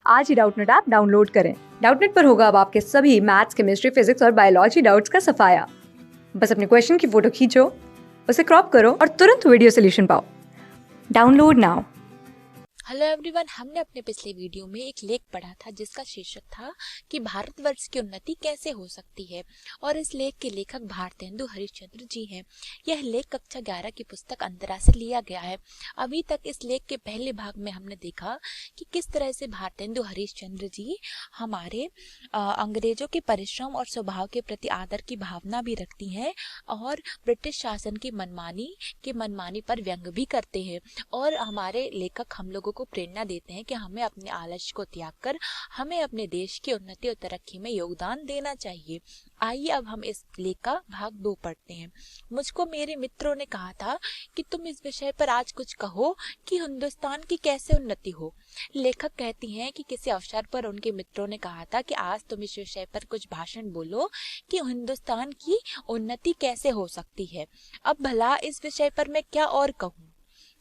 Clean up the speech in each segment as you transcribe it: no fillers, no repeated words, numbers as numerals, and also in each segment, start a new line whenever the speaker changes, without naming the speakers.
आज ही Doubtnut app download करें। Doubtnut पर होगा अब आपके सभी मैथ्स, केमिस्ट्री, फिजिक्स और बायोलॉजी डाउट्स का सफाया। बस अपने क्वेश्चन की फोटो खींचो, उसे क्रॉप करो और तुरंत वीडियो सोल्यूशन पाओ। Download now.
हेलो एवरीवन, हमने अपने पिछले वीडियो में एक लेख पढ़ा था जिसका शीर्षक था कि भारतवर्ष की उन्नति कैसे हो सकती है, और इस लेख के लेखक भारतेंदु हरिश्चंद्र जी हैं। यह लेख कक्षा 11 की पुस्तक अंतरा से लिया गया है। अभी तक इस लेख के पहले भाग में हमने देखा कि किस तरह से भारतेंदु हरिश्चंद्र जी हमारे अंग्रेजों के परिश्रम और स्वभाव के प्रति आदर की भावना भी रखती हैं और ब्रिटिश शासन की मनमानी पर व्यंग भी करते हैं। और हमारे लेखक हम लोगों को प्रेरणा देते हैं कि हमें अपने आलस्य को त्याग कर हमें अपने देश की उन्नति और तरक्की में योगदान देना चाहिए। आइए अब हम इस लेख का भाग 2 पढ़ते हैं। मुझको मेरे मित्रों ने कहा था कि तुम इस विषय पर आज कुछ कहो कि हिंदुस्तान की कैसे उन्नति हो। लेखक कहती हैं कि किसी अवसर पर उनके मित्रों ने कहा था कि आज तुम इस विषय पर कुछ भाषण बोलो कि हिंदुस्तान की उन्नति कैसे हो सकती है। अब भला इस विषय पर मैं क्या और कहूँ।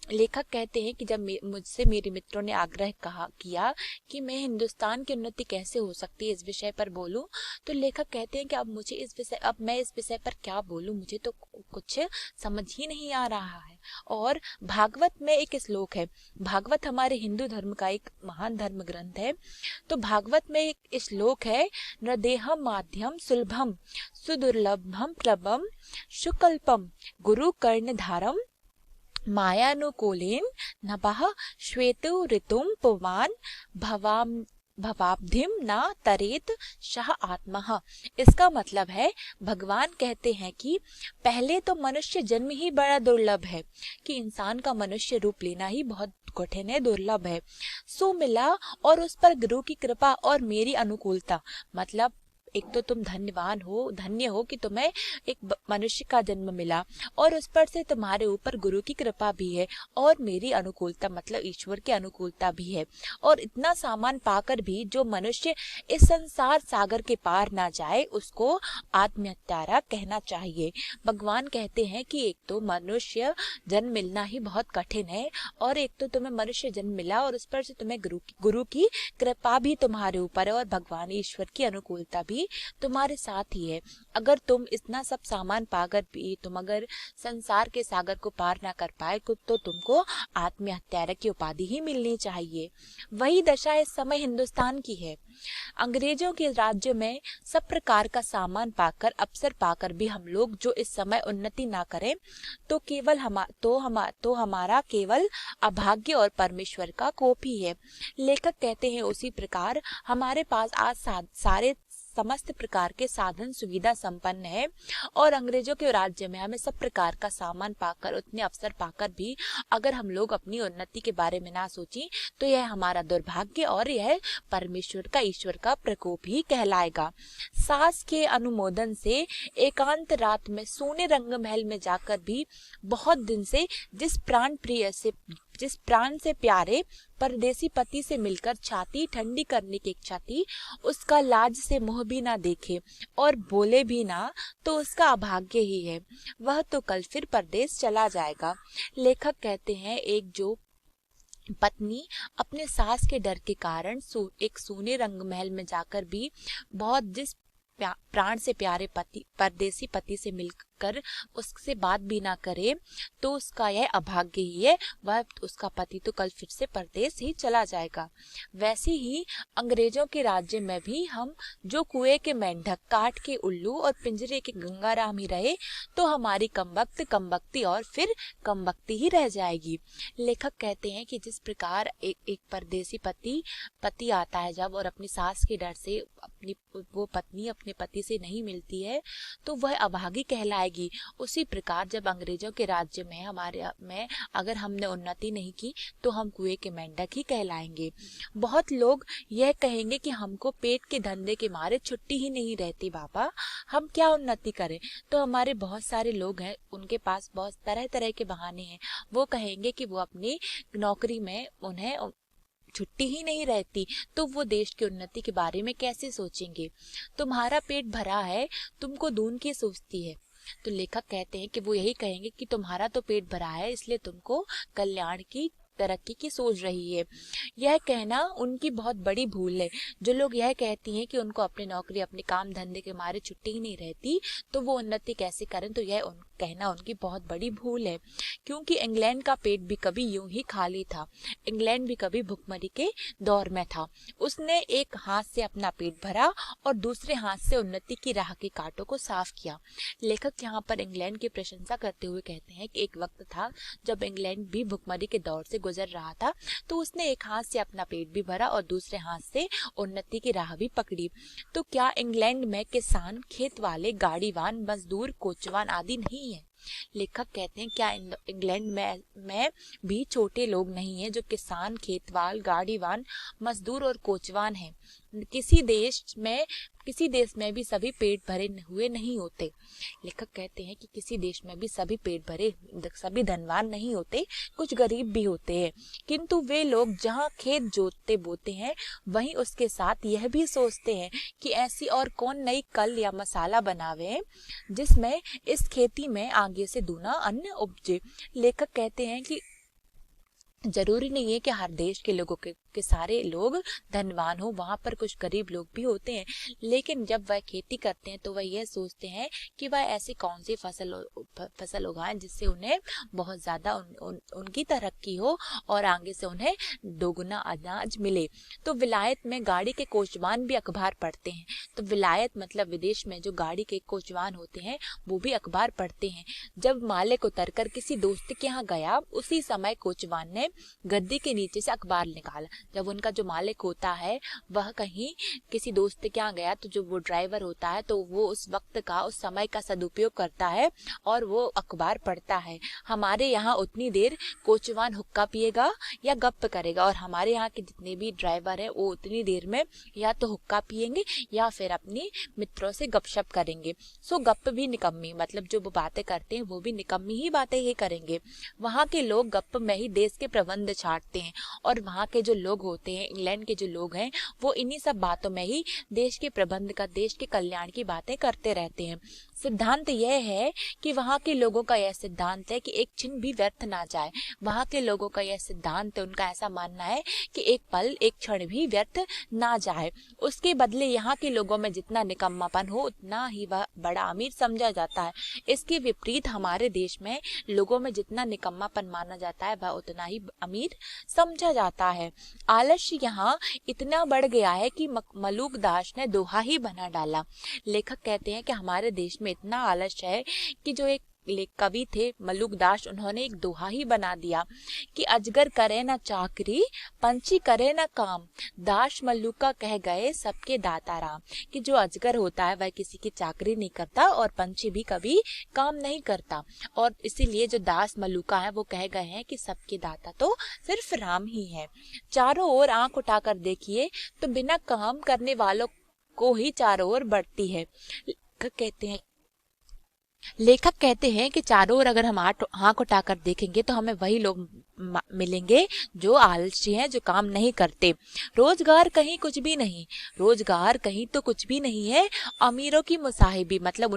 लेखक कहते हैं कि जब मुझसे मेरे मित्रों ने आग्रह किया कि मैं हिंदुस्तान की उन्नति कैसे हो सकती है इस विषय पर बोलूं, तो लेखक कहते हैं कि अब मैं इस विषय पर क्या बोलूं, मुझे तो कुछ समझ ही नहीं आ रहा है। और भागवत में एक श्लोक है। भागवत हमारे हिंदू धर्म का एक महान धर्म ग्रंथ है। तो भागवत में एक श्लोक है, नृदेहम माध्यम सुलभम सुदुर्लभम प्रभम शुकल्पम गुरु कर्णधारम मायानुकूलेन नभः श्वेतो ऋतुम पुमान भवाब्धिम न तरेत शह आत्मा। इसका मतलब है, भगवान कहते हैं कि पहले तो मनुष्य जन्म ही बड़ा दुर्लभ है, कि इंसान का मनुष्य रूप लेना ही बहुत कठिन है, दुर्लभ है। सो मिला और उस पर गुरु की कृपा और मेरी अनुकूलता, मतलब एक तो तुम धन्य हो कि तुम्हें एक मनुष्य का जन्म मिला, और उस पर से तुम्हारे ऊपर गुरु की कृपा भी है और मेरी अनुकूलता, मतलब ईश्वर की अनुकूलता भी है। और इतना सामान पाकर भी जो मनुष्य इस संसार सागर के पार ना जाए उसको आत्महत्यारा कहना चाहिए। भगवान कहते हैं कि एक तो मनुष्य जन्म मिलना ही बहुत कठिन है, और एक तो तुम्हें मनुष्य जन्म मिला और उस पर से तुम्हें गुरु की कृपा भी तुम्हारे ऊपर है और भगवान ईश्वर की अनुकूलता भी तुम्हारे साथ ही है। अगर तुम इतना सब सामान पाकर भी तुम अगर संसार के सागर को पार ना कर पाए तो तुमको आत्महत्यारा की उपाधि ही मिलनी चाहिए। वही दशा इस समय हिंदुस्तान की है। अंग्रेजों के राज्य में सब प्रकार का सामान पाकर, अवसर पाकर भी हम लोग जो इस समय उन्नति ना करें तो हमारा केवल अभाग्य और परमेश्वर का कोप ही है। लेखक कहते हैं उसी प्रकार हमारे पास आज सारे समस्त प्रकार के साधन सुविधा संपन्न है, और अंग्रेजों के राज्य में हमें सब प्रकार का सामान पाकर, उतने अवसर पाकर भी अगर हम लोग अपनी उन्नति के बारे में ना सोचें तो यह हमारा दुर्भाग्य और यह ईश्वर का प्रकोप ही कहलाएगा। सास के अनुमोदन से एकांत रात में सोने रंग महल में जाकर भी बहुत दिन से जिस प्राण से प्यारे परदेसी पति से मिलकर छाती ठंडी करने की इच्छा थी, उसका लाज से मुंह भी ना देखे और बोले भी ना, तो उसका अभाग्य ही है। वह तो कल फिर परदेश चला जाएगा। लेखक कहते हैं, एक जो पत्नी अपने सास के डर के कारण एक सोने रंग महल में जाकर भी जिस प्राण से प्यारे परदेसी पति से मिलकर उससे बात भी ना करे, तो उसका यह अभाग्य ही है। वह उसका पति तो कल फिर से परदेश ही चला जाएगा। वैसे ही अंग्रेजों के राज्य में भी हम जो कुएं के मेंढक, काठ के उल्लू और पिंजरे के गंगाराम ही रहे तो हमारी कमबख्ती और फिर कमबख्ती ही रह जाएगी। लेखक कहते हैं कि जिस प्रकार एक परदेसी पति आता है जब, और अपनी सास के डर से वो पत्नी अपने पति से नहीं मिलती है तो वह अभागी कहलाएगी। उसी प्रकार जब अंग्रेजों के राज्य में हमारे में अगर हमने उन्नति नहीं की तो हम कुएं के मेंढक ही कहलाएंगे। बहुत लोग यह कहेंगे कि हमको पेट के धंधे के मारे छुट्टी ही नहीं रहती बाबा, हम क्या उन्नति करें। तो हमारे बहुत सारे लोग हैं, उनके पास बहुत तरह तरह के बहाने हैं। वो कहेंगे कि वो अपनी नौकरी में उन्हें छुट्टी ही नहीं रहती, तो वो देश की उन्नति के बारे में कैसे सोचेंगे। तुम्हारा पेट भरा है, तुमको दून की सोचती है। तो लेखक कहते हैं कि वो यही कहेंगे कि तुम्हारा तो पेट भरा है, इसलिए तुमको कल्याण की तरक्की की सोच रही है। यह कहना उनकी बहुत बड़ी भूल है। जो लोग यह कहती हैं कि उनको अपनी नौकरी, अपने काम धंधे के मारे छुट्टी ही नहीं रहती, तो वो उन्नति कैसे करें, तो यह कहना उनकी बहुत बड़ी भूल है। क्योंकि इंग्लैंड का पेट भी कभी यूं ही खाली था। इंग्लैंड भी कभी भुखमरी के दौर में था। उसने एक हाथ से अपना पेट भरा और दूसरे हाथ से उन्नति की राह के कांटों को साफ किया। लेखक यहाँ पर इंग्लैंड की प्रशंसा करते हुए कहते हैं कि एक वक्त था जब इंग्लैंड भी भुखमरी के दौर से गुजर रहा था, तो उसने एक हाथ से अपना पेट भी भरा और दूसरे हाथ से उन्नति की राह भी पकड़ी। तो क्या इंग्लैंड में किसान, खेत वाले, गाड़ीवान, मजदूर, कोचवान आदि नहीं है? लेखक कहते हैं क्या इंग्लैंड में भी छोटे लोग नहीं हैं जो किसान, खेतवाल, गाड़ीवान, मजदूर और कोचवान हैं? किसी देश में भी सभी पेट भरे हुए नहीं होते। लेखक कहते हैं कि किसी देश में भी सभी पेट भरे, सभी धनवान नहीं होते, कुछ गरीब भी होते हैं। किंतु वे लोग जहाँ खेत जोतते बोते हैं, वहीं उसके साथ यह भी सोचते हैं कि ऐसी और कौन नई कल या मसाला बनावे जिसमें इस खेती में आगे से दूना अन्न उपजे। लेखक कहते हैं कि जरूरी नहीं है कि हर देश के लोगों के सारे लोग धनवान हो, वहाँ पर कुछ गरीब लोग भी होते हैं। लेकिन जब वह खेती करते हैं तो वह यह सोचते हैं कि वह ऐसी कौन सी फसल उगाएं जिससे उन्हें बहुत ज़्यादा उनकी तरक्की हो और आगे से उन्हें दोगुना अनाज मिले। तो विलायत में गाड़ी के कोचवान भी अखबार पढ़ते हैं। तो विलायत मतलब विदेश में जो गाड़ी के कोचवान होते हैं वो भी अखबार पढ़ते हैं। जब मालिक उतरकर किसी दोस्त के यहाँ गया, उसी समय कोचवान ने गद्दी के नीचे से अखबार निकाला। जब उनका जो मालिक होता है वह कहीं किसी दोस्त के यहाँ गया, तो जो वो ड्राइवर होता है तो वो उस वक्त का, उस समय का सदुपयोग करता है और वो अखबार पढ़ता है। हमारे यहाँ उतनी देर कोचवान हुक्का पिएगा या गप करेगा, और हमारे यहाँ के जितने भी ड्राइवर हैं वो उतनी देर में या तो हुक्का पिएंगे या फिर अपनी मित्रों से गपशप करेंगे। सो गप भी निकम्मी, मतलब जो वो बातें करते हैं वो भी निकम्मी ही बातें ही करेंगे। वहाँ के लोग गप में ही देश के प्रबंध छाटते हैं, और वहाँ के जो लोग होते हैं, इंग्लैंड के जो लोग हैं, वो इन्हीं सब बातों में ही देश के प्रबंध का, देश के कल्याण की बातें करते रहते हैं। सिद्धांत यह है कि वहाँ के लोगों का यह सिद्धांत है कि एक क्षण भी व्यर्थ ना जाए। वहाँ के लोगों का यह सिद्धांत है, उनका ऐसा मानना है कि एक पल, एक क्षण भी व्यर्थ ना जाए। उसके बदले यहाँ के लोगों में जितना निकम्मापन हो उतना ही वह बड़ा अमीर समझा जाता है। इसके विपरीत हमारे देश में लोगों में जितना निकम्मापन माना जाता है वह उतना ही अमीर समझा जाता है। आलस्य यहाँ इतना बढ़ गया है कि मलूक दास ने दोहा ही बना डाला। लेखक कहते हैं कि हमारे देश में इतना आलस्य है कि जो एक कवि थे मलूक दास, उन्होंने एक दोहा ही बना दिया कि अजगर करे ना चाकरी, पंछी करे ना काम, दास मल्लुका कह गए सबके दाता राम। कि जो अजगर होता है वह किसी की चाकरी नहीं करता और पंछी भी कभी काम नहीं करता, और इसीलिए जो दास मल्लुका है वो कह गए हैं कि सबके दाता तो सिर्फ राम ही है। चारों ओर आंख उठाकर देखिए तो बिना काम करने वालों को ही चारों ओर बढ़ती है। लेखक कहते हैं कि चारों ओर अगर हम आंख उठाकर देखेंगे तो हमें वही लोग मिलेंगे जो आलसी हैं, जो काम नहीं करते। रोजगार कहीं कुछ भी नहीं, रोजगार कहीं तो कुछ भी नहीं है। अमीरों की मुसाहिबी मतलब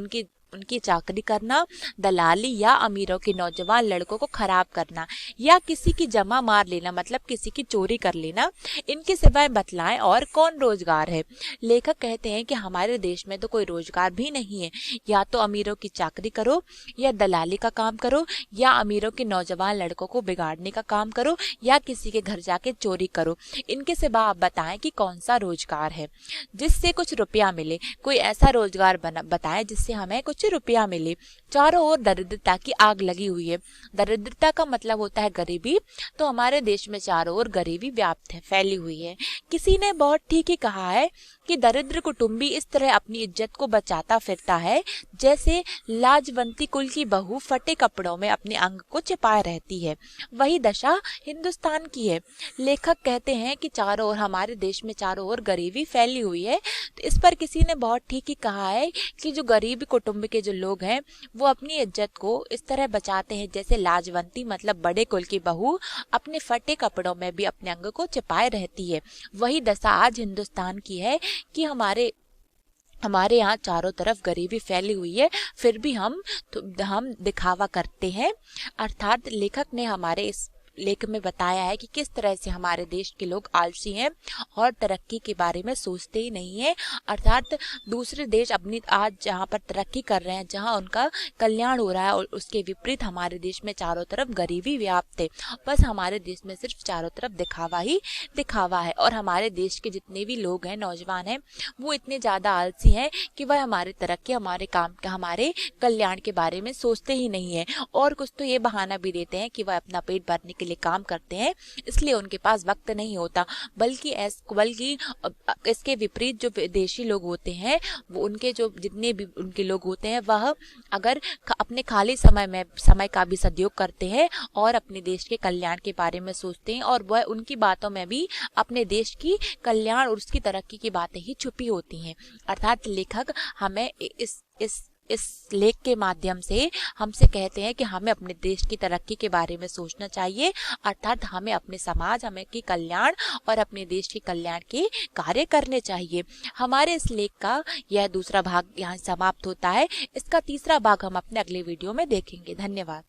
उनकी चाकरी करना, दलाली या अमीरों के नौजवान लड़कों को खराब करना, या किसी की जमा मार लेना मतलब किसी की चोरी कर लेना, इनके सिवाय बतलाएं और कौन रोजगार है। लेखक कहते हैं कि हमारे देश में तो कोई रोजगार भी नहीं है। या तो अमीरों की चाकरी करो, या दलाली का काम करो, या अमीरों के नौजवान लड़कों को बिगाड़ने का काम करो, या किसी के घर जाके चोरी करो। इनके सिवा आप बताएं कि कौन सा रोजगार है जिससे कुछ रुपया मिले। कोई ऐसा रोजगार बताएं जिससे हमें कुछ रुपया मिले। चारों ओर दरिद्रता की आग लगी हुई है। दरिद्रता का मतलब होता है गरीबी, तो हमारे देश में चारों ओर गरीबी व्याप्त है, फैली हुई है। किसी ने बहुत ठीक ही कहा है कि दरिद्र कुटुंबी इस तरह अपनी इज्जत को बचाता फिरता है जैसे लाजवंती कुल की बहू फटे कपड़ों में अपने अंग को छिपाए रहती है। वही दशा हिंदुस्तान की है। लेखक कहते हैं कि चारों ओर, हमारे देश में चारों ओर गरीबी फैली हुई है। तो इस पर किसी ने बहुत ठीक ही कहा है कि जो गरीब कुटुंब के जो लोग हैं वो अपनी इज्जत को इस तरह बचाते हैं जैसे लाजवंती मतलब बड़े कुल की बहू अपने फटे कपड़ों में भी अपने अंग को छिपाए रहती है। वही दशा आज हिंदुस्तान की है कि हमारे यहाँ चारों तरफ गरीबी फैली हुई है, फिर भी हम दिखावा करते हैं। अर्थात लेखक ने हमारे लेख में बताया है कि किस तरह से हमारे देश के लोग आलसी हैं और तरक्की के बारे में सोचते ही नहीं है। अर्थात दूसरे देश अपनी आज जहाँ पर तरक्की कर रहे हैं, जहाँ उनका कल्याण हो रहा है, और उसके विपरीत हमारे देश में चारों तरफ गरीबी व्याप्त है। बस हमारे देश में सिर्फ चारों तरफ दिखावा ही दिखावा है, और हमारे देश के जितने भी लोग हैं, नौजवान हैं, वो इतने ज़्यादा आलसी हैं कि वह हमारी तरक्की, हमारे काम, हमारे कल्याण के बारे में सोचते ही नहीं है। और कुछ तो ये बहाना भी देते हैं कि वह अपना पेट भरने के लिए काम करते हैं, इसलिए उनके पास वक्त नहीं होता। बल्कि इसके विपरीत जो विदेशी लोग होते हैं, वो उनके जो जितने भी उनके लोग होते हैं, वह अगर अपने खाली समय का भी सदुपयोग करते हैं और अपने देश के कल्याण के बारे में सोचते हैं, और वह उनकी बातों में भी अपने देश की कल्याण और उसकी तरक्की की बातें ही छुपी होती हैं। अर्थात लेखक हमें इस लेख के माध्यम से हमसे कहते हैं कि हमें अपने देश की तरक्की के बारे में सोचना चाहिए। अर्थात हमें अपने समाज, हमें की कल्याण और अपने देश के कल्याण के कार्य करने चाहिए। हमारे इस लेख का यह दूसरा भाग यहाँ समाप्त होता है। इसका तीसरा भाग हम अपने अगले वीडियो में देखेंगे। धन्यवाद।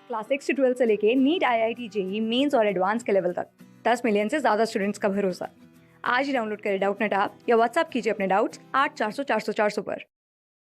क्लास 6 से 12 से लेके नीट, IIT, JEE मेंस और एडवांस के लेवल तक 10 मिलियन से ज़्यादा स्टूडेंट्स का भरोसा। आज ही डाउनलोड करें डाउटनेट ऐप या व्हाट्सएप कीजिए अपने डाउट्स 8400 400 400 पर।